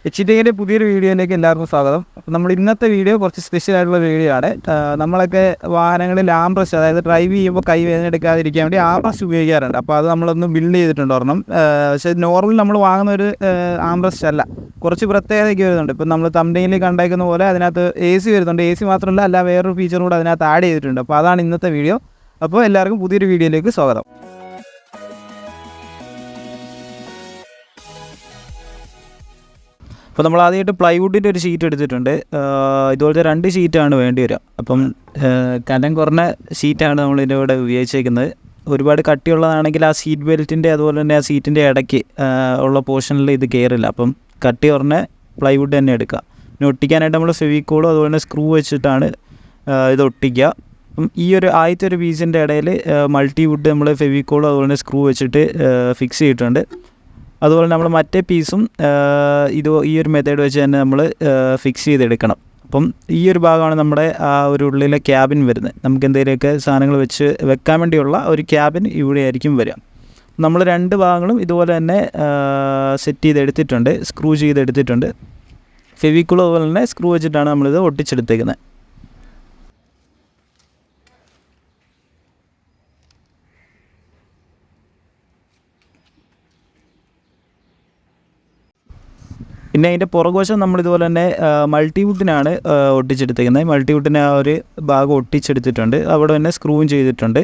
എച്ചിറ്റിങ്ങിൻ്റെ പുതിയൊരു വീഡിയോയിലേക്ക് എല്ലാവർക്കും സ്വാഗതം. അപ്പോൾ നമ്മൾ ഇന്നത്തെ വീഡിയോ കുറച്ച് സ്പെഷ്യൽ ആയിട്ടുള്ള വീഡിയോ ആണ്. നമ്മളൊക്കെ വാഹനങ്ങളിൽ ആംറസ്റ്റ്, അതായത് ഡ്രൈവ് ചെയ്യുമ്പോൾ കൈ വേദനെടുക്കാതിരിക്കാൻ വേണ്ടി ആംറസ്റ്റ് ഉപയോഗിക്കാറുണ്ട്. അപ്പോൾ അത് നമ്മളൊന്ന് ബിൽഡ് ചെയ്തിട്ടുണ്ട് ഒരെണ്ണം. പക്ഷേ നോർമൽ നമ്മൾ വാങ്ങുന്ന ഒരു ആംറസ്റ്റ് അല്ല, കുറച്ച് പ്രത്യേകതയൊക്കെ വരുന്നുണ്ട്. ഇപ്പം നമ്മൾ തംബ്നെയിലിൽ കണ്ടേക്കുന്ന പോലെ അതിനകത്ത് AC വരുന്നുണ്ട്. AC മാത്രമല്ല വേറൊരു ഫീച്ചറും കൂടെ അതിനകത്ത് ആഡ് ചെയ്തിട്ടുണ്ട്. അപ്പോൾ അതാണ് ഇന്നത്തെ വീഡിയോ. അപ്പോൾ എല്ലാവർക്കും പുതിയൊരു വീഡിയോയിലേക്ക് സ്വാഗതം. അപ്പോൾ നമ്മൾ ആദ്യമായിട്ട് പ്ലൈവുഡിൻ്റെ ഒരു ഷീറ്റ് എടുത്തിട്ടുണ്ട്. ഇതുപോലത്തെ 2 ഷീറ്റാണ് വേണ്ടി വരിക. അപ്പം കനം കുറഞ്ഞ ഷീറ്റാണ് നമ്മൾ ഇതിൻ്റെ കൂടെ ഉപയോഗിച്ചേക്കുന്നത്. ഒരുപാട് കട്ടിയുള്ളതാണെങ്കിൽ ആ സീറ്റ് ബെൽറ്റിൻ്റെ അതുപോലെ തന്നെ ആ സീറ്റിൻ്റെ ഇടയ്ക്ക് ഉള്ള പോർഷനിൽ ഇത് കയറില്ല. അപ്പം കട്ടി കുറഞ്ഞ പ്ലൈവുഡ് തന്നെ എടുക്കുക. പിന്നെ ഒട്ടിക്കാനായിട്ട് നമ്മൾ ഫെവിക്കോളും അതുപോലെ തന്നെ സ്ക്രൂ വെച്ചിട്ടാണ് ഇത് ഒട്ടിക്കുക. അപ്പം ഈ ഒരു ആദ്യത്തെ ഒരു പീസിൻ്റെ ഇടയിൽ മൾട്ടിവുഡ് നമ്മൾ ഫെവിക്കോളും അതുപോലെ തന്നെ സ്ക്രൂ വെച്ചിട്ട് ഫിക്സ് ചെയ്തിട്ടുണ്ട്. അതുപോലെ നമ്മൾ മറ്റേ പീസും ഈ ഒരു മെത്തേഡ് വെച്ച് തന്നെ നമ്മൾ ഫിക്സ് ചെയ്തെടുക്കണം. അപ്പം ഈ ഒരു ഭാഗമാണ് നമ്മുടെ ആ ഒരു ഉള്ളിലെ ക്യാബിൻ വരുന്നത്. നമുക്ക് എന്തെങ്കിലുമൊക്കെ സാധനങ്ങൾ വെക്കാൻ വേണ്ടിയുള്ള ഒരു ക്യാബിൻ ഇവിടെ ആയിരിക്കും വരിക. നമ്മൾ 2 ഭാഗങ്ങളും ഇതുപോലെ തന്നെ സെറ്റ് ചെയ്തെടുത്തിട്ടുണ്ട്, സ്ക്രൂ ചെയ്തെടുത്തിട്ടുണ്ട്. ഫെവിക്കോൾ അതുപോലെ തന്നെ സ്ക്രൂ വെച്ചിട്ടാണ് നമ്മളിത് ഒട്ടിച്ചെടുത്തേക്കുന്നത്. പിന്നെ അതിൻ്റെ പുറകുവശം നമ്മളിതുപോലെ തന്നെ മൾട്ടിവുഡിനാണ് ഒട്ടിച്ചെടുത്തേക്കുന്നത്. മൾട്ടിവുഡിന് ആ ഒരു ഭാഗം ഒട്ടിച്ചെടുത്തിട്ടുണ്ട്, അവിടെ തന്നെ സ്ക്രൂവും ചെയ്തിട്ടുണ്ട്.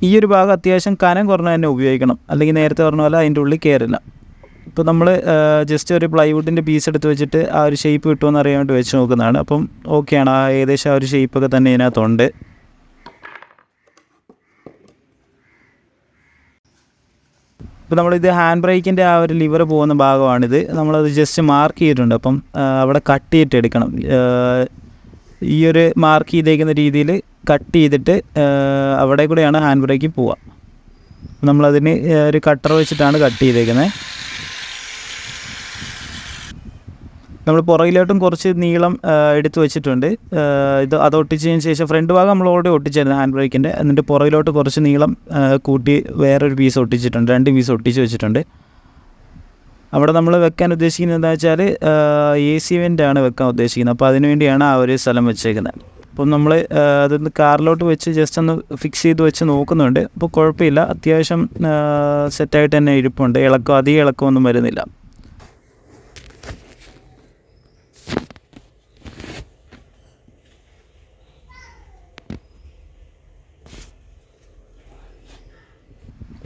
ഈ ഒരു ഭാഗം അത്യാവശ്യം കനം കുറഞ്ഞ തന്നെ ഉപയോഗിക്കണം, അല്ലെങ്കിൽ നേരത്തെ പറഞ്ഞ പോലെ അതിൻ്റെ ഉള്ളിൽ കയറില്ല. ഇപ്പോൾ നമ്മൾ ജസ്റ്റ് ഒരു പ്ലൈവുഡിൻ്റെ പീസ് എടുത്ത് വെച്ചിട്ട് ആ ഒരു ഷേപ്പ് കിട്ടുമെന്ന് അറിയാൻ വേണ്ടി വെച്ച് നോക്കുന്നതാണ്. അപ്പം ഓക്കെയാണ്, ഏകദേശം ആ ഒരു ഷേപ്പൊക്കെ തന്നെ ഇതിനകത്തുണ്ട്. ഇപ്പോൾ നമ്മളിത് ഹാൻഡ് ബ്രേക്കിൻ്റെ ആ ഒരു ലിവർ പോകുന്ന ഭാഗമാണിത്. നമ്മളത് ജസ്റ്റ് മാർക്ക് ചെയ്തിട്ടുണ്ട്. അപ്പം അവിടെ കട്ട് ചെയ്തിട്ട് എടുക്കണം. ഈ ഒരു മാർക്ക് ചെയ്തേക്കുന്ന രീതിയിൽ കട്ട് ചെയ്തിട്ട് അവിടെ കൂടെയാണ് ഹാൻഡ് ബ്രേക്കിൽ പോവുക. നമ്മളതിന് ഒരു കട്ടർ വെച്ചിട്ടാണ് കട്ട് ചെയ്തേക്കുന്നത്. നമ്മൾ പുറകിലോട്ടും കുറച്ച് നീളം എടുത്ത് വെച്ചിട്ടുണ്ട്. അത് ഒട്ടിച്ചതിന് ശേഷം ഫ്രണ്ട് ഭാഗം നമ്മൾ ഓൾറെഡി ഒട്ടിച്ചായിരുന്നു ഹാൻഡ് ബ്രേക്കിൻ്റെ. എന്നിട്ട് പുറകിലോട്ട് കുറച്ച് നീളം കൂട്ടി വേറൊരു പീസ് ഒട്ടിച്ചിട്ടുണ്ട്, 2 പീസ് ഒട്ടിച്ച് വെച്ചിട്ടുണ്ട്. അവിടെ നമ്മൾ വെക്കാൻ ഉദ്ദേശിക്കുന്നത് എന്താണെന്ന് വെച്ചാൽ AC വെൻ്റാണ് വെക്കാൻ ഉദ്ദേശിക്കുന്നത്. അപ്പോൾ അതിനുവേണ്ടിയാണ് ആ ഒരു സ്ഥലം വെച്ചേക്കുന്നത്. അപ്പം നമ്മൾ അതൊന്ന് കാറിലോട്ട് വെച്ച് ജസ്റ്റ് ഒന്ന് ഫിക്സ് ചെയ്ത് വെച്ച് നോക്കുന്നുണ്ട്. അപ്പോൾ കുഴപ്പമില്ല, അത്യാവശ്യം സെറ്റായിട്ട് തന്നെ ഇരിപ്പുണ്ട്. അധികം ഇളക്കമൊന്നും വരുന്നില്ല.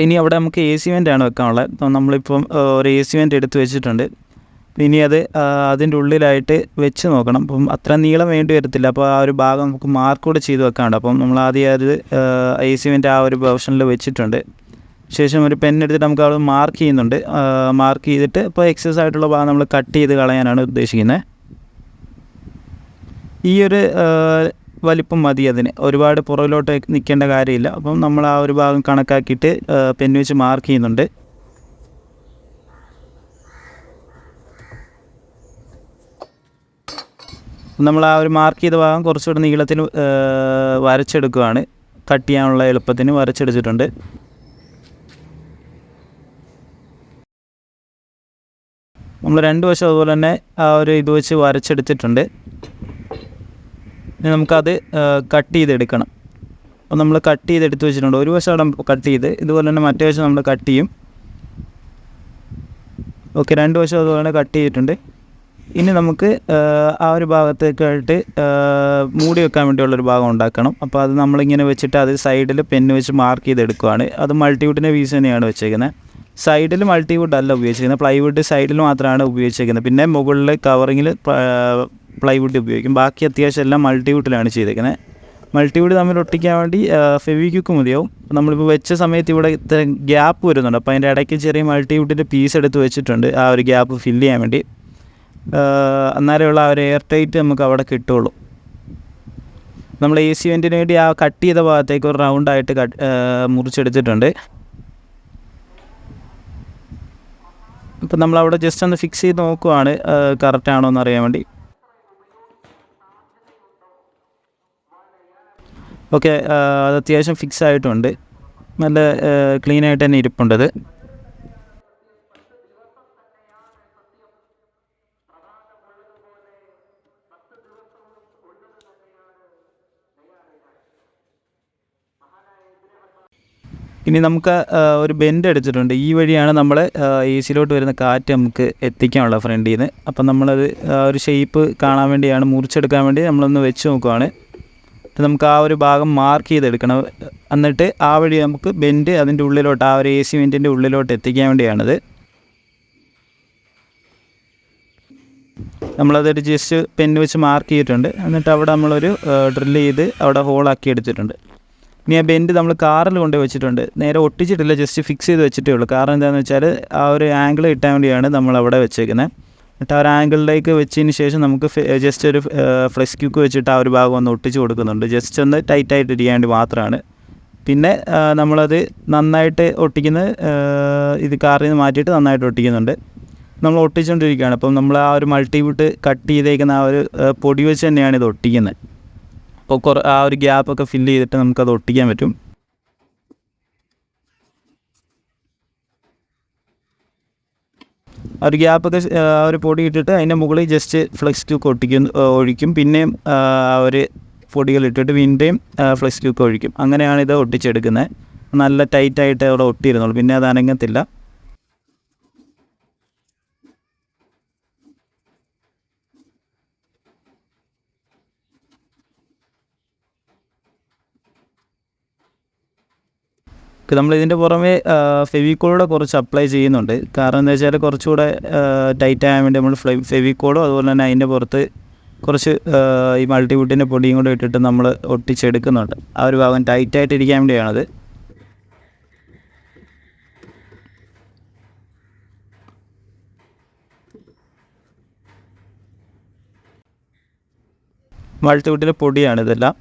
ഇനി അവിടെ നമുക്ക് AC വെൻ്റാണ് വെക്കാനുള്ളത്. അപ്പം നമ്മളിപ്പം ഒരു AC വെൻ്റ് എടുത്ത് വെച്ചിട്ടുണ്ട്. ഇനി അതിൻ്റെ ഉള്ളിലായിട്ട് വെച്ച് നോക്കണം. അപ്പം അത്ര നീളം വേണ്ടി വരത്തില്ല. അപ്പോൾ ആ ഒരു ഭാഗം നമുക്ക് മാർക്ക് കൂടെ ചെയ്ത് വെക്കാനുണ്ട്. അപ്പം നമ്മൾ ആദ്യം AC വെൻ്റ് ആ ഒരു പൊസിഷനിൽ വെച്ചിട്ടുണ്ട്. ശേഷം ഒരു പെൻ എടുത്തിട്ട് നമുക്ക് അവിടെ മാർക്ക് ചെയ്യുന്നുണ്ട്. മാർക്ക് ചെയ്തിട്ട് ഇപ്പോൾ എക്സസ് ആയിട്ടുള്ള ഭാഗം നമ്മൾ കട്ട് ചെയ്ത് കളയാനാണ് ഉദ്ദേശിക്കുന്നത്. ഈ ഒരു വലിപ്പം മതി, അതിന് ഒരുപാട് പുറകിലോട്ട് നിൽക്കേണ്ട കാര്യമില്ല. അപ്പം നമ്മൾ ആ ഒരു ഭാഗം കണക്കാക്കിയിട്ട് പെൻ വെച്ച് മാർക്ക് ചെയ്യുന്നുണ്ട്. നമ്മൾ ആ ഒരു മാർക്ക് ചെയ്ത ഭാഗം കുറച്ചുകൂടെ നീളത്തിൽ വരച്ചെടുക്കുകയാണ്. കട്ട് ചെയ്യാനുള്ള എളുപ്പത്തിന് വരച്ചെടുത്തിട്ടുണ്ട്. നമ്മൾ 2 വശം അതുപോലെ തന്നെ ആ ഒരു ഇത് വെച്ച് വരച്ചെടുത്തിട്ടുണ്ട്. ഇനി നമുക്കത് കട്ട് ചെയ്തെടുക്കണം. അപ്പോൾ നമ്മൾ കട്ട് ചെയ്തെടുത്ത് വെച്ചിട്ടുണ്ട്. ഒരു വശം അവിടെ കട്ട് ചെയ്ത്, ഇതുപോലെ തന്നെ മറ്റേ വശം നമ്മൾ കട്ട് ചെയ്യും. ഓക്കെ, 2 വശം അതുപോലെ കട്ട് ചെയ്തിട്ടുണ്ട്. ഇനി നമുക്ക് ആ ഒരു ഭാഗത്തേക്കായിട്ട് മൂടി വെക്കാൻ വേണ്ടിയുള്ളൊരു ഭാഗം ഉണ്ടാക്കണം. അപ്പോൾ അത് നമ്മളിങ്ങനെ വെച്ചിട്ട് അത് സൈഡിൽ പെന്ന് വെച്ച് മാർക്ക് ചെയ്തെടുക്കുകയാണ്. അത് മൾട്ടിവുഡിൻ്റെ പീസ് തന്നെയാണ് വെച്ചേക്കുന്നത്. സൈഡിൽ മൾട്ടിവുഡ് അല്ല ഉപയോഗിച്ചിരിക്കുന്നത്, പ്ലൈവുഡ് സൈഡിൽ മാത്രമാണ് ഉപയോഗിച്ചിരിക്കുന്നത്. പിന്നെ മുകളിൽ കവറിങ്ങിൽ പ്ലൈവുഡ് ഉപയോഗിക്കും. ബാക്കി അത്യാവശ്യം എല്ലാം മൾട്ടിവുഡിലാണ് ചെയ്തേക്കുന്നത്. മൾട്ടിവുഡ് തമ്മിൽ ഒട്ടിക്കാൻ വേണ്ടി ഫെവിക്വിക്ക് മതിയാവും. നമ്മളിപ്പോൾ വെച്ച സമയത്ത് ഇവിടെ ഇത്ര ഗ്യാപ്പ് വരുന്നുണ്ട്. അപ്പോൾ അതിൻ്റെ ഇടയ്ക്ക് ചെറിയ മൾട്ടിവുഡിൻ്റെ പീസ് എടുത്ത് വെച്ചിട്ടുണ്ട്, ആ ഒരു ഗ്യാപ്പ് ഫില്ല് ചെയ്യാൻ വേണ്ടി. അന്നേരമുള്ള ആ ഒരു എയർ ടൈറ്റ് നമുക്ക് അവിടെ കിട്ടുള്ളൂ. നമ്മൾ AC വെൻ്റിന് വേണ്ടി ആ കട്ട് ചെയ്ത ഭാഗത്തേക്ക് ഒരു റൗണ്ടായിട്ട് മുറിച്ചെടുത്തിട്ടുണ്ട്. ഇപ്പം നമ്മളവിടെ ജസ്റ്റ് ഒന്ന് ഫിക്സ് ചെയ്ത് നോക്കുവാണ് കറക്റ്റാണോ എന്ന് അറിയാൻ വേണ്ടി. ഓക്കെ, അത് അത്യാവശ്യം ഫിക്സ് ആയിട്ടുണ്ട്, നല്ല ക്ലീനായിട്ട് തന്നെ ഇരിപ്പുണ്ടത്. ഇനി നമുക്ക് ഒരു ബെൻഡ് എടുത്തിട്ടുണ്ട്. ഈ വഴിയാണ് നമ്മൾ എ സിയിലോട്ട് വരുന്ന കാറ്റ് നമുക്ക് എത്തിക്കാനുള്ള ഫ്രണ്ടിൽ നിന്ന്. അപ്പം നമ്മളത് ഒരു ഷേപ്പ് കാണാൻ വേണ്ടിയാണ്, മുറിച്ചെടുക്കാൻ വേണ്ടി നമ്മളൊന്ന് വെച്ച് നോക്കുവാണ്. നമുക്ക് ആ ഒരു ഭാഗം മാർക്ക് ചെയ്തെടുക്കണം. എന്നിട്ട് ആ വഴി നമുക്ക് ബെൻഡ് അതിൻ്റെ ഉള്ളിലോട്ട്, ആ ഒരു എ സി വെൻറ്റിൻ്റെ ഉള്ളിലോട്ട് എത്തിക്കാൻ വേണ്ടിയാണിത്. നമ്മളതൊരു ജസ്റ്റ് പെന്ന് വെച്ച് മാർക്ക് ചെയ്തിട്ടുണ്ട്. എന്നിട്ട് അവിടെ നമ്മളൊരു ഡ്രില്ല് ചെയ്ത് അവിടെ ഹോളാക്കി എടുത്തിട്ടുണ്ട്. ഇനി ആ ബെൻഡ് നമ്മൾ കാറിൽ കൊണ്ട് വെച്ചിട്ടുണ്ട്. നേരെ ഒട്ടിച്ചിട്ടില്ല, ജസ്റ്റ് ഫിക്സ് ചെയ്ത് വെച്ചിട്ടേ ഉള്ളൂ. കാരണം എന്താണെന്ന് വെച്ചാൽ ആ ഒരു ആംഗിൾ കിട്ടാൻ വേണ്ടിയാണ് നമ്മളവിടെ വെച്ചേക്കുന്നത്. എന്നിട്ട് ആ ഒരു ആംഗിളിലേക്ക് വെച്ചതിന് ശേഷം നമുക്ക് ജസ്റ്റ് ഒരു ഫ്ലെക്സ് ക്യൂക്ക് വെച്ചിട്ട് ആ ഒരു ഭാഗം ഒന്ന് ഒട്ടിച്ച് കൊടുക്കുന്നുണ്ട്. ജസ്റ്റ് ഒന്ന് ടൈറ്റായിട്ട് ഇരിക്കാൻ വേണ്ടി മാത്രമാണ്. പിന്നെ നമ്മളത് നന്നായിട്ട് ഒട്ടിക്കുന്നത്, ഇത് കാറിൽ നിന്ന് മാറ്റിയിട്ട് നന്നായിട്ട് ഒട്ടിക്കുന്നുണ്ട്. നമ്മൾ ഒട്ടിച്ചുകൊണ്ടിരിക്കുകയാണ്. അപ്പം നമ്മൾ ആ ഒരു മൾട്ടിവുഡ് കട്ട് ചെയ്തേക്കുന്ന ആ ഒരു പൊടി വെച്ച് തന്നെയാണ് ഇത് ഒട്ടിക്കുന്നത്. അപ്പോൾ ആ ഒരു ഗ്യാപ്പൊക്കെ ഫില്ല് ചെയ്തിട്ട് നമുക്കത് ഒട്ടിക്കാൻ പറ്റും. ആ ഒരു ഗ്യാപ്പൊക്കെ ആ ഒരു പൊടി ഇട്ടിട്ട് അതിൻ്റെ മുകളിൽ ജസ്റ്റ് ഫ്ലെക്സ് ക്യൂക്ക് ഒഴിക്കും. പിന്നെയും ആ ഒരു പൊടികൾ ഇട്ടിട്ട് പിന്നെയും ഫ്ലെക്സ് ക്യൂക്ക് ഒഴിക്കും. അങ്ങനെയാണ് ഇത് ഒട്ടിച്ചെടുക്കുന്നത്. നല്ല ടൈറ്റായിട്ട് അവിടെ ഒട്ടിയിരുന്നുള്ളൂ, പിന്നെ അത് അനങ്ങത്തില്ല. നമ്മളിതിൻ്റെ പുറമെ ഫെവിക്കോളൂടെ കുറച്ച് അപ്ലൈ ചെയ്യുന്നുണ്ട്. കാരണം എന്താ വെച്ചാൽ കുറച്ചുകൂടെ ടൈറ്റ് ആകാൻ വേണ്ടി നമ്മൾ ഫെവിക്കോളും അതുപോലെ തന്നെ അതിൻ്റെ പുറത്ത് കുറച്ച് ഈ മൾട്ടിവുഡിൻ്റെ പൊടിയും കൂടെ ഇട്ടിട്ട് നമ്മൾ ഒട്ടിച്ചെടുക്കുന്നുണ്ട്. ആ ഒരു ഭാഗം ടൈറ്റായിട്ട് ഇരിക്കാൻ വേണ്ടിയാണത്. മൾട്ടിവുഡിൻ്റെ പൊടിയാണ് ഇതെല്ലാം.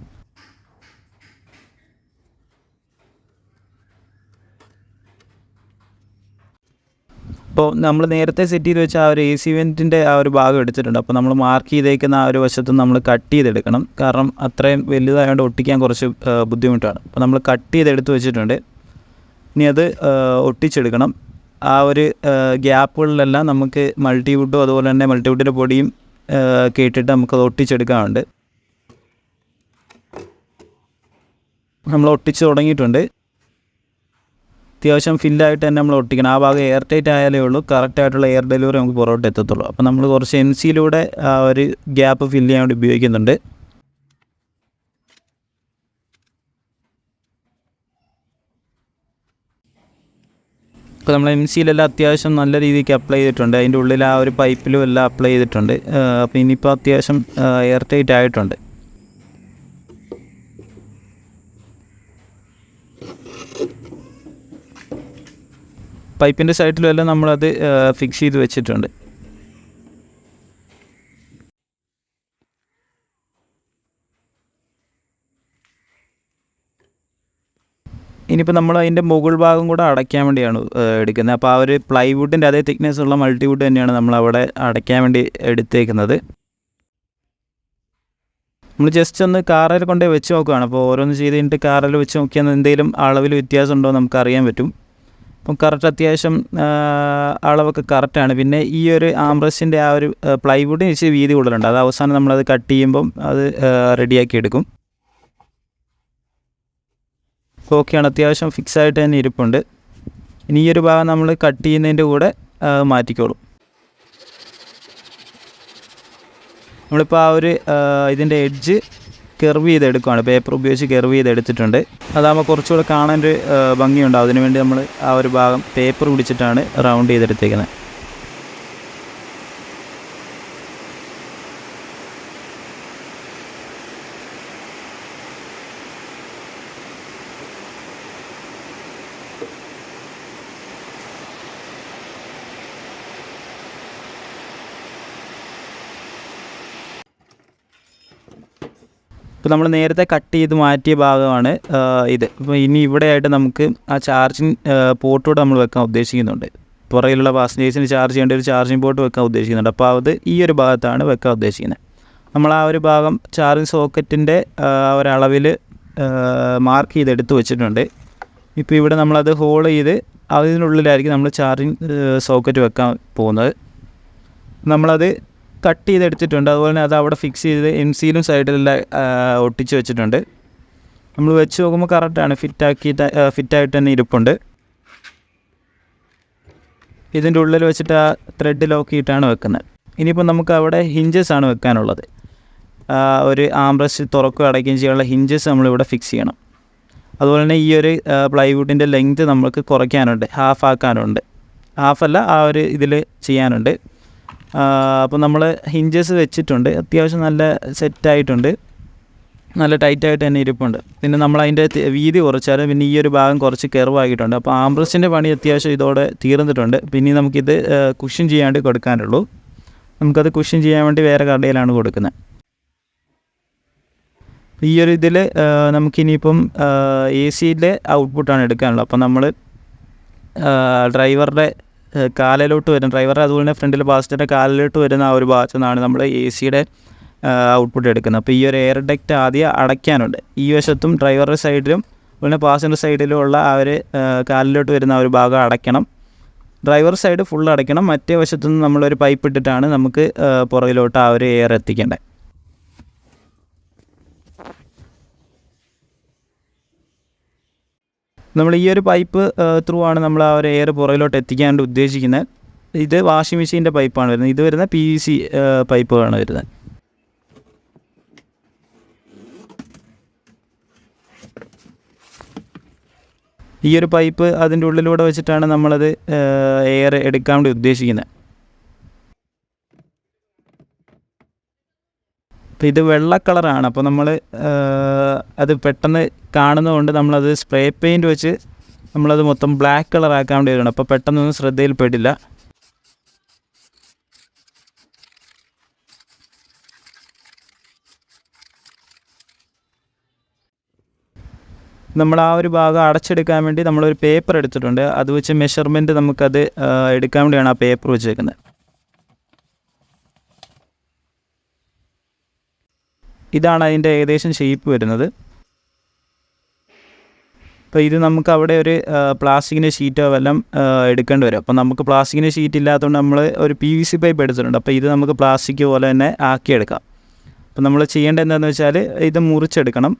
അപ്പോൾ നമ്മൾ നേരത്തെ സെറ്റ് ചെയ്ത് വെച്ച ആ ഒരു എ സി വെൻറ്റിൻ്റെ ആ ഒരു ഭാഗം എടുത്തിട്ടുണ്ട്. അപ്പോൾ നമ്മൾ മാർക്ക് ചെയ്തേക്കുന്ന ആ ഒരു വശത്ത് നമ്മൾ കട്ട് ചെയ്തെടുക്കണം. കാരണം അത്രയും വലുതായതുകൊണ്ട് ഒട്ടിക്കാൻ കുറച്ച് ബുദ്ധിമുട്ടാണ്. അപ്പോൾ നമ്മൾ കട്ട് ചെയ്തെടുത്ത് വെച്ചിട്ടുണ്ട്. ഇനി അത് ഒട്ടിച്ചെടുക്കണം. ആ ഒരു ഗ്യാപ്പുകളിലെല്ലാം നമുക്ക് മൾട്ടിവുഡും അതുപോലെ തന്നെ മൾട്ടിവുഡിൻ്റെ പൊടിയും കേട്ടിട്ട് നമുക്കത് ഒട്ടിച്ചെടുക്കാനുണ്ട്. നമ്മൾ ഒട്ടിച്ച് തുടങ്ങിയിട്ടുണ്ട്. അത്യാവശ്യം ഫില്ലായിട്ട് തന്നെ നമ്മൾ ഒട്ടിക്കണം. ആ ഭാഗം എയർ ടൈറ്റ് ആയാലേ ഉള്ളൂ കറക്റ്റായിട്ടുള്ള എയർ ഡെലിവറി നമുക്ക് പുറത്തോട്ട് എത്തത്തുള്ളൂ. അപ്പോൾ നമ്മൾ കുറച്ച് എം സിയിലൂടെ ആ ഒരു ഗ്യാപ്പ് ഫില്ല് ചെയ്യാൻ വേണ്ടി ഉപയോഗിക്കുന്നുണ്ട്. അപ്പോൾ നമ്മൾ എം സിയിലെല്ലാം അത്യാവശ്യം നല്ല രീതിക്ക് അപ്ലൈ ചെയ്തിട്ടുണ്ട്. അതിൻ്റെ ഉള്ളിൽ ആ ഒരു പൈപ്പിലും എല്ലാം അപ്ലൈ ചെയ്തിട്ടുണ്ട്. അപ്പോൾ ഇനിയിപ്പോൾ അത്യാവശ്യം എയർ ടൈറ്റ് ആയിട്ടുണ്ട്. പൈപ്പിൻ്റെ സൈഡിലും എല്ലാം നമ്മളത് ഫിക്സ് ചെയ്ത് വെച്ചിട്ടുണ്ട്. ഇനിയിപ്പോൾ നമ്മൾ അതിൻ്റെ മുകൾ ഭാഗം കൂടെ അടയ്ക്കാൻ വേണ്ടിയാണ് എടുക്കുന്നത്. അപ്പോൾ ആ ഒരു പ്ലൈവുഡിൻ്റെ അതേ തിക്നെസ് ഉള്ള മൾട്ടിവുഡ് തന്നെയാണ് നമ്മളവിടെ അടയ്ക്കാൻ വേണ്ടി എടുത്തേക്കുന്നത്. നമ്മൾ ജസ്റ്റ് ഒന്ന് കാറിൽ കൊണ്ടേ വെച്ച് നോക്കുകയാണ്. അപ്പോൾ ഓരോന്ന് ചെയ്ത് കഴിഞ്ഞിട്ട് കാറിൽ വെച്ച് നോക്കിയാൽ എന്തെങ്കിലും അളവിൽ വ്യത്യാസം ഉണ്ടോ നമുക്ക് അറിയാൻ പറ്റും. അപ്പം കറക്റ്റ് അത്യാവശ്യം അളവൊക്കെ കറക്റ്റാണ്. പിന്നെ ഈ ഒരു ആംറസ്റ്റിൻ്റെ ആ ഒരു പ്ലൈവുഡിന് ഇച്ചിരി വീതി കൂടുതലുണ്ട്. അത് അവസാനം നമ്മളത് കട്ട് ചെയ്യുമ്പം അത് റെഡിയാക്കി എടുക്കും. ഓക്കെയാണ്, അത്യാവശ്യം ഫിക്സായിട്ട് തന്നെ ഇരിപ്പുണ്ട്. ഇനി ഈ ഒരു ഭാഗം നമ്മൾ കട്ട് ചെയ്യുന്നതിൻ്റെ കൂടെ മാറ്റിക്കോളും. നമ്മളിപ്പോൾ ആ ഒരു ഇതിൻ്റെ എഡ്ജ് കെർവ് ചെയ്തെടുക്കുകയാണ്. പേപ്പർ ഉപയോഗിച്ച് കെർവ് ചെയ്തെടുത്തിട്ടുണ്ട്. അതാകുമ്പോൾ കുറച്ചുകൂടെ കാണാനൊരു ഭംഗിയുണ്ടാവും. അതിനുവേണ്ടി നമ്മൾ ആ ഒരു ഭാഗം പേപ്പർ പിടിച്ചിട്ടാണ് റൗണ്ട് ചെയ്തെടുത്തേക്കുന്നത്. ഇപ്പോൾ നമ്മൾ നേരത്തെ കട്ട് ചെയ്ത് മാറ്റിയ ഭാഗമാണ് ഇത്. ഇപ്പോൾ ഇനി ഇവിടെയായിട്ട് നമുക്ക് ആ ചാർജിങ് പോർട്ടോടെ നമ്മൾ വെക്കാൻ ഉദ്ദേശിക്കുന്നുണ്ട്. പുറകിലുള്ള പാസഞ്ചേഴ്സിന് ചാർജ് ചെയ്യേണ്ട ഒരു ചാർജിങ് പോർട്ട് വെക്കാൻ ഉദ്ദേശിക്കുന്നുണ്ട്. അപ്പോൾ അത് ഈ ഒരു ഭാഗത്താണ് വെക്കാൻ ഉദ്ദേശിക്കുന്നത്. നമ്മൾ ആ ഒരു ഭാഗം ചാർജിങ് സോക്കറ്റിൻ്റെ ഒരളവിൽ മാർക്ക് ചെയ്തെടുത്ത് വെച്ചിട്ടുണ്ട്. ഇപ്പോൾ ഇവിടെ നമ്മളത് ഹോൾ ചെയ്ത് അതിനുള്ളിലായിരിക്കും നമ്മൾ ചാർജിങ് സോക്കറ്റ് വെക്കാൻ പോകുന്നത്. നമ്മളത് കട്ട് ചെയ്തെടുത്തിട്ടുണ്ട്. അതുപോലെ തന്നെ അത് അവിടെ ഫിക്സ് ചെയ്ത് എം സിയിലും സൈഡിലെല്ലാം ഒട്ടിച്ച് വെച്ചിട്ടുണ്ട്. നമ്മൾ വെച്ച് നോക്കുമ്പോൾ കറക്റ്റാണ്, ഫിറ്റായിട്ട് തന്നെ ഇരിപ്പുണ്ട്. ഇതിൻ്റെ ഉള്ളിൽ വെച്ചിട്ട് ആ ത്രെഡ് ലോക്ക് ചെയ്തിട്ടാണ് വെക്കുന്നത്. ഇനിയിപ്പോൾ നമുക്ക് അവിടെ ഹിഞ്ചസ് ആണ് വെക്കാനുള്ളത്. ഒരു ആംബ്രസ്റ്റ് തുറക്കുകയും അടയ്ക്കുകയും ചെയ്യാനുള്ള ഹിഞ്ചസ് നമ്മളിവിടെ ഫിക്സ് ചെയ്യണം. അതുപോലെ തന്നെ ഈ ഒരു പ്ലൈവുഡിൻ്റെ ലെങ്ത് നമുക്ക് കുറയ്ക്കാനുണ്ട്, ഹാഫല്ല ആ ഒരു ഇതിൽ ചെയ്യാനുണ്ട്. അപ്പോൾ നമ്മൾ ഹിഞ്ചസ് വെച്ചിട്ടുണ്ട്, അത്യാവശ്യം നല്ല സെറ്റായിട്ടുണ്ട്, നല്ല ടൈറ്റായിട്ട് തന്നെ ഇരിപ്പുണ്ട്. പിന്നെ നമ്മളതിൻ്റെ വീതി കുറച്ചാലും പിന്നെ ഈ ഒരു ഭാഗം കുറച്ച് കെർവാക്കിയിട്ടുണ്ട്. അപ്പോൾ ആംബ്രസ്റ്റിൻ്റെ പണി അത്യാവശ്യം ഇതോടെ തീർന്നിട്ടുണ്ട്. പിന്നെ നമുക്കിത് കുഷൻ ചെയ്യാണ്ട് കൊടുക്കാനുള്ളൂ. നമുക്കത് കുഷൻ ചെയ്യാൻ വേണ്ടി വേറെ കടയിലാണ് കൊടുക്കുന്നത്. ഈ ഒരു ഇതിൽ നമുക്കിനിയിപ്പം എ സിയിലെ ഔട്ട്പുട്ടാണ് എടുക്കാനുള്ളത്. അപ്പോൾ നമ്മൾ ഡ്രൈവറുടെ കാലിലോട്ട് വരുന്ന, ഡ്രൈവറുടെ അതുപോലെ തന്നെ ഫ്രണ്ടിലെ പാസഞ്ചറിൻ്റെ കാലിലോട്ട് വരുന്ന ആ ഒരു ഭാഗത്തു നിന്നാണ് നമ്മൾ എ സിയുടെ ഔട്ട്പുട്ട് എടുക്കുന്നത്. അപ്പോൾ ഈ ഒരു എയർ ഡക്റ്റ് ആദ്യം അടയ്ക്കാനുണ്ട്. ഈ വശത്തും ഡ്രൈവറുടെ സൈഡിലും അതുപോലെ പാസഞ്ചർ സൈഡിലും ഉള്ള ആ ഒരു കാലിലോട്ട് വരുന്ന ആ ഒരു ഭാഗം അടയ്ക്കണം. ഡ്രൈവർ സൈഡ് ഫുൾ അടയ്ക്കണം. മറ്റേ വശത്തു നിന്ന് നമ്മളൊരു പൈപ്പ് ഇട്ടിട്ടാണ് നമുക്ക് പുറകിലോട്ട് ആ ഒരു എയർ എത്തിക്കേണ്ടത്. നമ്മൾ ഈ ഒരു പൈപ്പ് ത്രൂ ആണ് നമ്മൾ ആ ഒരു എയർ പുറകിലോട്ട് എത്തിക്കാൻ ഉദ്ദേശിക്കുന്നത്. ഇത് വാഷിംഗ് മെഷീൻ്റെ പൈപ്പാണ് വരുന്നത്. ഇത് വരുന്ന PVC പൈപ്പാണ് വരുന്നത്. ഈ ഒരു പൈപ്പ് അതിൻ്റെ ഉള്ളിലൂടെ വെച്ചിട്ടാണ് നമ്മളത് എയർ എടുക്കാൻ വേണ്ടി ഉദ്ദേശിക്കുന്നത്. അപ്പോൾ ഇത് വെള്ള കളറാണ്. അപ്പോൾ നമ്മൾ അത് പെട്ടെന്ന് കാണുന്നതുകൊണ്ട് നമ്മളത് സ്പ്രേ പെയിൻറ്റ് വെച്ച് നമ്മളത് മൊത്തം ബ്ലാക്ക് കളറാക്കാൻ വേണ്ടി വരണം. അപ്പോൾ പെട്ടെന്നൊന്നും ശ്രദ്ധയിൽപ്പെടില്ല. നമ്മൾ ആ ഒരു ഭാഗം അടച്ചെടുക്കാൻ വേണ്ടി നമ്മളൊരു പേപ്പർ എടുത്തിട്ടുണ്ട്. അത് വെച്ച് മെഷർമെൻറ്റ് നമുക്കത് എടുക്കാൻ വേണ്ടിയാണ് ആ പേപ്പർ വെച്ചേക്കുന്നത്. ഇതാണ് അതിൻ്റെ ഏകദേശം ഷേപ്പ് വരുന്നത്. അപ്പോൾ ഇത് നമുക്ക് അവിടെ ഒരു പ്ലാസ്റ്റിക്കിൻ്റെ ഷീറ്റോ വല്ലതും എടുക്കേണ്ടി വരും. അപ്പോൾ നമുക്ക് പ്ലാസ്റ്റിക്കിൻ്റെ ഷീറ്റ് ഇല്ലാത്തതുകൊണ്ട് നമ്മൾ ഒരു PVC പൈപ്പ് എടുത്തിട്ടുണ്ട്. അപ്പോൾ ഇത് നമുക്ക് പ്ലാസ്റ്റിക് പോലെ തന്നെ ആക്കിയെടുക്കാം. അപ്പോൾ നമ്മൾ ചെയ്യേണ്ടത് എന്താണെന്ന് വെച്ചാൽ ഇത് മുറിച്ചെടുക്കണം.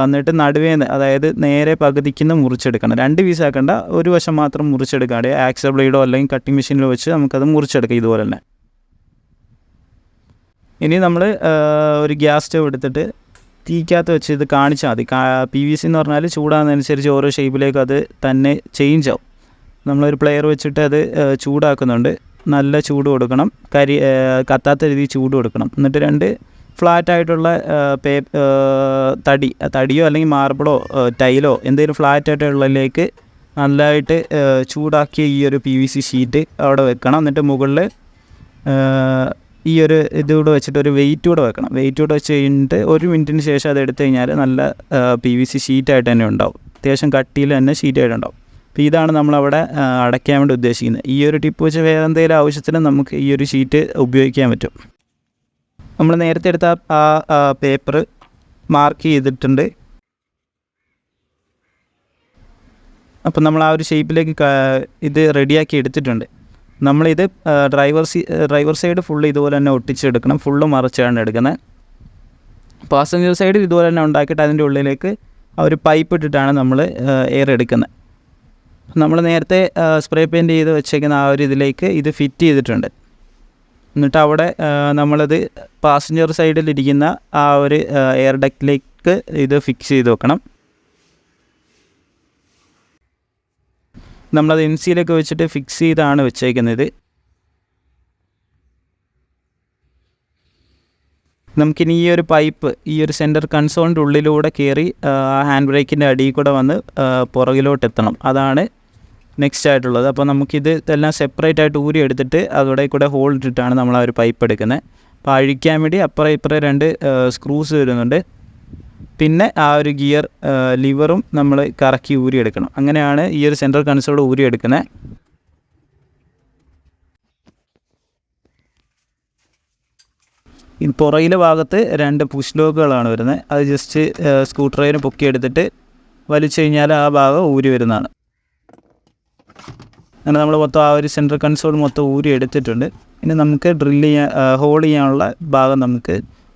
എന്നിട്ട് നടുവേന്ന്, അതായത് നേരെ പകുതിക്കുന്ന മുറിച്ചെടുക്കണം. 2 പീസാക്കണ്ട, ഒരു വശം മാത്രം മുറിച്ചെടുക്കാതെ ആക്സൽ ബ്ലേഡോ അല്ലെങ്കിൽ കട്ടിംഗ് മെഷീനിലോ വെച്ച് നമുക്കത് മുറിച്ചെടുക്കാം ഇതുപോലെ തന്നെ. ഇനി നമ്മൾ ഒരു ഗ്യാസ് സ്റ്റവ് എടുത്തിട്ട് തീക്കകത്ത് വെച്ച് ഇത് കാണിച്ചാൽ മതി. PVC എന്ന് പറഞ്ഞാൽ ചൂടാകുന്നതനുസരിച്ച് ഓരോ ഷേപ്പിലേക്ക് അത് തന്നെ ചേഞ്ച് ആവും. നമ്മളൊരു പ്ലെയർ വെച്ചിട്ട് അത് ചൂടാക്കുന്നുണ്ട്. നല്ല ചൂട് കൊടുക്കണം, കത്താത്ത രീതിയിൽ ചൂട് കൊടുക്കണം. എന്നിട്ട് 2 ഫ്ലാറ്റായിട്ടുള്ള തടിയോ അല്ലെങ്കിൽ മാർബിളോ ടൈലോ എന്തെങ്കിലും ഫ്ലാറ്റായിട്ടുള്ളതിലേക്ക് നല്ലതായിട്ട് ചൂടാക്കിയ ഈ ഒരു PVC ഷീറ്റ് അവിടെ വെക്കണം. എന്നിട്ട് മുകളിൽ ഈ ഒരു ഇതുകൂടെ വെച്ചിട്ട് ഒരു വെയിറ്റ് കൂടെ വെക്കണം. വെയിറ്റ് കൂടെ വെച്ച് കഴിഞ്ഞിട്ട് 1 മിനിറ്റിന് ശേഷം അത് എടുത്തു കഴിഞ്ഞാൽ നല്ല PVC ഷീറ്റായിട്ട് തന്നെ ഉണ്ടാവും. അത്യാവശ്യം കട്ടിയിൽ തന്നെ ഷീറ്റായിട്ടുണ്ടാവും. അപ്പോൾ ഇതാണ് നമ്മളവിടെ അടയ്ക്കാൻ വേണ്ടി ഉദ്ദേശിക്കുന്നത്. ഈ ഒരു ടിപ്പ് വെച്ച് വേറെ എന്തെങ്കിലും ആവശ്യത്തിന് നമുക്ക് ഈ ഒരു ഷീറ്റ് ഉപയോഗിക്കാൻ പറ്റും. നമ്മൾ നേരത്തെ എടുത്ത ആ പേപ്പർ മാർക്ക് ചെയ്തിട്ടുണ്ട്. അപ്പം നമ്മൾ ആ ഒരു ഷേപ്പിലേക്ക് ഇത് റെഡിയാക്കി എടുത്തിട്ടുണ്ട്. നമ്മളിത് ഡ്രൈവർ സൈഡ് ഫുള്ള് ഇതുപോലെ തന്നെ ഒട്ടിച്ചെടുക്കണം. ഫുള്ള് മറിച്ചാണ് എടുക്കുന്നത്. പാസഞ്ചർ സൈഡിൽ ഇതുപോലെ തന്നെ ഉണ്ടാക്കിയിട്ട് അതിൻ്റെ ഉള്ളിലേക്ക് ആ ഒരു പൈപ്പ് ഇട്ടിട്ടാണ് നമ്മൾ എയർ എടുക്കുന്നത്. നമ്മൾ നേരത്തെ സ്പ്രേ പെയിൻറ്റ് ചെയ്ത് വെച്ചേക്കുന്ന ആ ഒരു ഇതിലേക്ക് ഇത് ഫിറ്റ് ചെയ്തിട്ടുണ്ട്. എന്നിട്ട് അവിടെ നമ്മളത് പാസഞ്ചർ സൈഡിലിരിക്കുന്ന ആ ഒരു എയർ ഡക്റ്റിലേക്ക് ഇത് ഫിക്സ് ചെയ്ത് വെക്കണം. നമ്മളത് NCയിലൊക്കെ വെച്ചിട്ട് ഫിക്സ് ചെയ്താണ് വെച്ചേക്കുന്നത്. നമുക്കിനി ഈ ഒരു പൈപ്പ് ഈ ഒരു സെൻറ്റർ കൺസോളിൻ്റെ ഉള്ളിലൂടെ കയറി ഹാൻഡ് ബ്രേക്കിൻ്റെ അടിയിൽ കൂടെ വന്ന് പുറകിലോട്ട് എത്തണം. അതാണ് നെക്സ്റ്റ് ആയിട്ടുള്ളത്. അപ്പോൾ നമുക്കിത് എല്ലാം സെപ്പറേറ്റ് ആയിട്ട് ഊരി എടുത്തിട്ട് അതോടെ കൂടെ ഹോൾ ഇട്ടിട്ടാണ് നമ്മൾ ആ ഒരു പൈപ്പ് എടുക്കുന്നത്. അപ്പോൾ അഴിക്കാൻ വേണ്ടി അപ്പുറം ഇപ്പുറം 2 സ്ക്രൂസ് വരുന്നുണ്ട്. പിന്നെ ആ ഒരു ഗിയർ ലിവറും നമ്മൾ കറക്കി ഊരിയെടുക്കണം. അങ്ങനെയാണ് ഈ ഒരു സെൻട്രൽ കൺസോൾ ഊരിയെടുക്കുന്നത്. ഈ പുറകിലെ ഭാഗത്ത് 2 പുഷ് ലോക്കുകളാണ് വരുന്നത്. അത് ജസ്റ്റ് സ്ക്രൂ ഡ്രൈവറിന് പൊക്കിയെടുത്തിട്ട് വലിച്ചു കഴിഞ്ഞാൽ ആ ഭാഗം ഊരി വരുന്നതാണ്. അങ്ങനെ നമ്മൾ മൊത്തം ആ ഒരു സെൻട്രൽ കൺസോൾ മൊത്തം ഊരി എടുത്തിട്ടുണ്ട്. ഇനി നമുക്ക് ഹോൾ ചെയ്യാനുള്ള ഭാഗം നമുക്ക്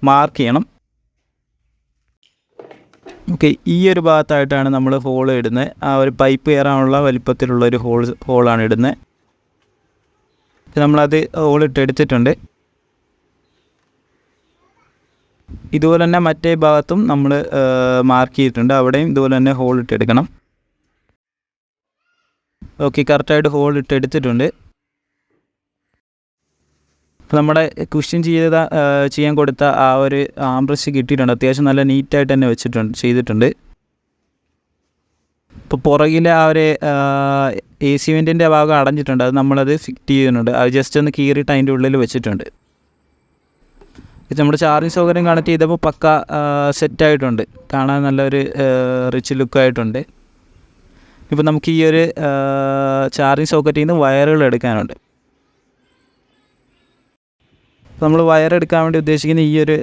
മാർക്ക് ചെയ്യണം. ഓക്കെ, ഈ ഒരു ഭാഗത്തായിട്ടാണ് നമ്മൾ ഹോൾ ഇടുന്നത്. ആ ഒരു പൈപ്പ് കയറാനുള്ള വലിപ്പത്തിലുള്ളൊരു ഹോളാണ് ഇടുന്നത്. നമ്മളത് ഹോളിട്ട് എടുത്തിട്ടുണ്ട്. ഇതുപോലെ തന്നെ മറ്റേ ഭാഗത്തും നമ്മൾ മാർക്ക് ചെയ്തിട്ടുണ്ട്, അവിടെയും ഇതുപോലെ തന്നെ ഹോളിട്ട് എടുക്കണം. ഓക്കെ, കറക്റ്റായിട്ട് ഹോളിട്ട് എടുത്തിട്ടുണ്ട്. അപ്പോൾ നമ്മുടെ ക്വസ്റ്റ്യൻ ചെയ്യാൻ കൊടുത്ത ആ ഒരു ആംബ്രസ്റ്റ് കിട്ടിയിട്ടുണ്ട്. അത്യാവശ്യം നല്ല നീറ്റായിട്ട് തന്നെ ചെയ്തിട്ടുണ്ട്. ഇപ്പോൾ പുറകിലെ ആ ഒരു AC വെൻറ്റിൻ്റെ ഭാഗം അടഞ്ഞിട്ടുണ്ട്, അത് നമ്മളത് ഫിറ്റ് ചെയ്യുന്നുണ്ട്. അത് ജസ്റ്റ് ഒന്ന് കീറിയിട്ട് അതിൻ്റെ ഉള്ളിൽ വെച്ചിട്ടുണ്ട്. ഇത് നമ്മുടെ ചാർജിങ് സൗകര്യം കണക്ട് ചെയ്തപ്പോൾ പക്ക സെറ്റായിട്ടുണ്ട്, കാണാൻ നല്ലൊരു റിച്ച് ലുക്കായിട്ടുണ്ട്. ഇപ്പോൾ നമുക്ക് ഈ ഒരു ചാർജിങ് സോക്കറ്റിൽ നിന്ന് വയറുകൾ എടുക്കാനുണ്ട്. നമ്മൾ വയറെടുക്കാൻ വേണ്ടി ഉദ്ദേശിക്കുന്ന ഈ ഒരു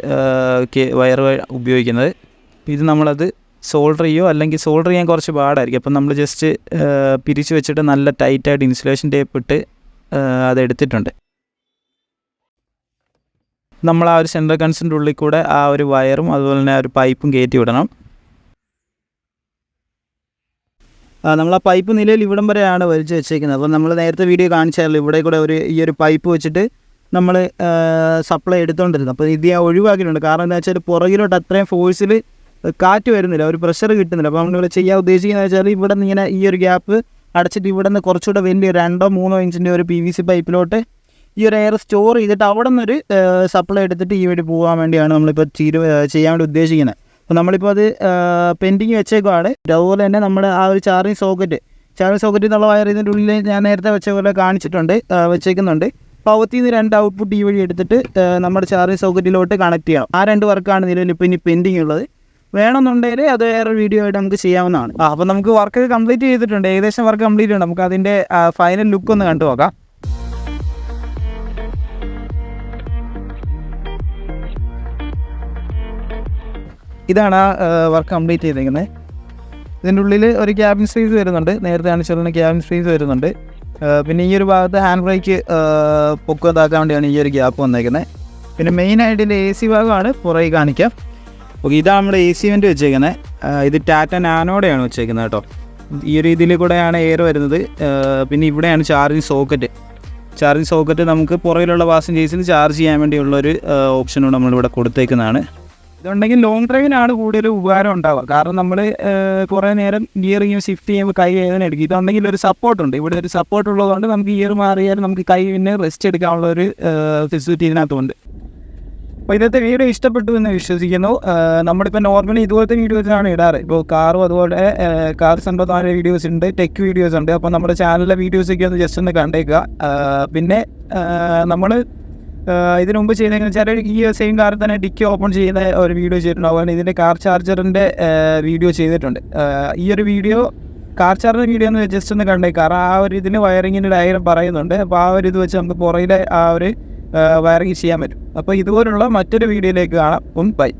വയർ ഉപയോഗിക്കുന്നത്. ഇത് നമ്മളത് സോൾഡർ ചെയ്യുമോ, അല്ലെങ്കിൽ സോൾഡർ ചെയ്യാൻ കുറച്ച് പാടായിരിക്കും. അപ്പം നമ്മൾ ജസ്റ്റ് പിരിച്ച് വെച്ചിട്ട് നല്ല ടൈറ്റായിട്ട് ഇൻസുലേഷൻ ടേപ്പ് ഇട്ട് അതെടുത്തിട്ടുണ്ട്. നമ്മൾ ആ ഒരു സെൻട്രൽ കൺസിൻ്റെ ഉള്ളിൽ കൂടെ ആ ഒരു വയറും അതുപോലെ തന്നെ ആ ഒരു പൈപ്പും കയറ്റി വിടണം. നമ്മൾ ആ പൈപ്പ് നിലയിൽ ഇവിടം വരെയാണ് വലിച്ചു വെച്ചേക്കുന്നത്. അപ്പോൾ നമ്മൾ നേരത്തെ വീഡിയോ കാണിച്ചായിരുന്നു, ഇവിടെ കൂടെ ഈ ഒരു പൈപ്പ് വെച്ചിട്ട് നമ്മൾ സപ്ലൈ എടുത്തുകൊണ്ടിരുന്നത്. അപ്പോൾ ഇത് ഞാൻ ഒഴിവാക്കിയിട്ടുണ്ട്. കാരണം എന്താ വെച്ചാൽ പുറകിലോട്ട് അത്രയും ഫോഴ്സിൽ കാറ്റ് വരുന്നില്ല, ഒരു പ്രഷർ കിട്ടുന്നില്ല. അപ്പോൾ നമ്മളിവിടെ ചെയ്യാൻ ഉദ്ദേശിക്കുന്നത് വെച്ചാൽ ഇവിടെ നിന്ന് ഇങ്ങനെ ഈ ഒരു ഗ്യാപ്പ് അടച്ചിട്ട് ഇവിടെ നിന്ന് കുറച്ചുകൂടെ വലിയ 2-3 ഇഞ്ചിൻ്റെ ഒരു PVC പൈപ്പിലോട്ട് ഈ ഒരു എയർ സ്റ്റോർ ചെയ്തിട്ട് അവിടെ നിന്നൊരു സപ്ലൈ എടുത്തിട്ട് ഈ വഴി പോകാൻ വേണ്ടിയാണ് നമ്മളിപ്പോൾ ചെയ്യാൻ വേണ്ടി ഉദ്ദേശിക്കുന്നത്. അപ്പോൾ നമ്മളിപ്പോൾ അത് പെൻഡിങ് വെച്ചേക്കുവാണ്. അതുപോലെ തന്നെ നമ്മുടെ ആ ഒരു ചാർജിങ് സോക്കറ്റിൽ നിന്നുള്ള വയർ ഇതിൻ്റെ ഉള്ളിൽ ഞാൻ നേരത്തെ വെച്ച പോലെ വെച്ചേക്കുന്നുണ്ട്. പവത്തിൽ നിന്ന് 2 ഔട്ട്പുട്ട് ഈ വഴി എടുത്തിട്ട് നമ്മുടെ ചാർജിങ് സോക്കറ്റിലോട്ട് കണക്ട് ചെയ്യണം. ആ 2 വർക്കാണ് നിലവിൽ ഇപ്പോൾ ഇനി പെൻഡിങ് ഉള്ളത്. വേണമെന്നുണ്ടെങ്കിൽ അത് വേറെ വീഡിയോ ആയിട്ട് നമുക്ക് ചെയ്യാവുന്നതാണ്. അപ്പോൾ നമുക്ക് വർക്ക് കംപ്ലീറ്റ് ചെയ്തിട്ടുണ്ട്, ഏകദേശം വർക്ക് കംപ്ലീറ്റ് ഉണ്ട്. നമുക്ക് അതിൻ്റെ ഫൈനൽ ലുക്ക് ഒന്ന് കണ്ടു നോക്കാം. ഇതാണ് ആ വർക്ക് കംപ്ലീറ്റ് ചെയ്തിരിക്കുന്നത്. ഇതിൻ്റെ ഉള്ളിൽ ഒരു ക്യാബിൻ സ്പേസ് വരുന്നുണ്ട്, നേരത്തെ കാണിച്ചുള്ള ക്യാബിൻ സ്പേസ് വരുന്നുണ്ട്. പിന്നെ ഈ ഒരു ഭാഗത്ത് ഹാൻഡ് ബ്രേക്ക് പൊക്കത്താക്കാൻ വേണ്ടിയാണ് ഈ ഒരു ഗ്യാപ്പ് വന്നേക്കുന്നത്. പിന്നെ മെയിനായിട്ട് ഇതിൻ്റെ AC ഭാഗമാണ് പുറകെ കാണിക്കാം. ഓക്കെ, ഇതാണ് നമ്മുടെ AC വെൻറ്റ് വെച്ചേക്കുന്നത്. ഇത് ടാറ്റ നാനോടെയാണ് വെച്ചേക്കുന്നത് കേട്ടോ. ഈ ഒരു ഇതിൽ കൂടെയാണ് എയർ വരുന്നത്. പിന്നെ ഇവിടെയാണ് ചാർജിങ് സോക്കറ്റ് നമുക്ക് പുറകിലുള്ള പാസഞ്ചേഴ്സിന് ചാർജ് ചെയ്യാൻ വേണ്ടിയുള്ളൊരു ഓപ്ഷനോട് നമ്മളിവിടെ കൊടുത്തേക്കുന്നതാണ്. ഇതുണ്ടെങ്കിൽ ലോങ് ഡ്രൈവിനാണ് കൂടുതൽ ഉപകാരം ഉണ്ടാവുക. കാരണം നമ്മൾ കുറേ നേരം ഗിയർ ഇങ്ങനെ ഷിഫ്റ്റ് ചെയ്യുമ്പോൾ കൈ വേദന എടുക്കും. ഇതുണ്ടെങ്കിൽ ഒരു സപ്പോർട്ടുണ്ട്, ഇവിടെ ഒരു സപ്പോർട്ട് ഉള്ളതുകൊണ്ട് നമുക്ക് ഗിയർ മാറിയാലും നമുക്ക് കൈ പിന്നെ റെസ്റ്റ് എടുക്കാനുള്ള ഒരു ഫെസിലിറ്റി ഇതിനകത്തുണ്ട്. അപ്പോൾ ഇന്നത്തെ വീഡിയോ ഇഷ്ടപ്പെട്ടു എന്ന് വിശ്വസിക്കുന്നു. നമ്മളിപ്പോൾ നോർമലി ഇതുപോലത്തെ വീഡിയോസാണ് ഇടാറ്. ഇപ്പോൾ കാറും അതുപോലെ കാർ സംബന്ധമായ വീഡിയോസ് ഉണ്ട്, ടെക് വീഡിയോസ് ഉണ്ട്. അപ്പോൾ നമ്മുടെ ചാനലിലെ വീഡിയോസൊക്കെ ഒന്ന് ജസ്റ്റ് ഒന്ന് കണ്ടേക്കുക. പിന്നെ നമ്മൾ ഇതിനു മുമ്പ് ചെയ്തതെന്ന് വെച്ചാൽ ഈ സെയിം കാറിൽ തന്നെ ഡിക്കി ഓപ്പൺ ചെയ്യുന്ന ഒരു വീഡിയോ ചെയ്തിട്ടുണ്ട്. അതുപോലെ ഇതിൻ്റെ കാർ ചാർജറിൻ്റെ വീഡിയോ ചെയ്തിട്ടുണ്ട്. ഈ ഒരു വീഡിയോ കാർ ചാർജർ വീഡിയോ ഒന്ന് ജസ്റ്റ് ഒന്ന് കണ്ടേക്കുക. കാരണം ആ ഒരു ഇതിന് വയറിങ്ങിൻ്റെ ഡയഗ്രം പറയുന്നുണ്ട്. അപ്പോൾ ആ ഒരു ഇത് വെച്ച് നമുക്ക് പുറകിലെ ആ ഒരു വയറിങ് ചെയ്യാൻ പറ്റും. അപ്പോൾ ഇതുപോലുള്ള മറ്റൊരു വീഡിയോയിലേക്ക് കാണാം. ബൈ.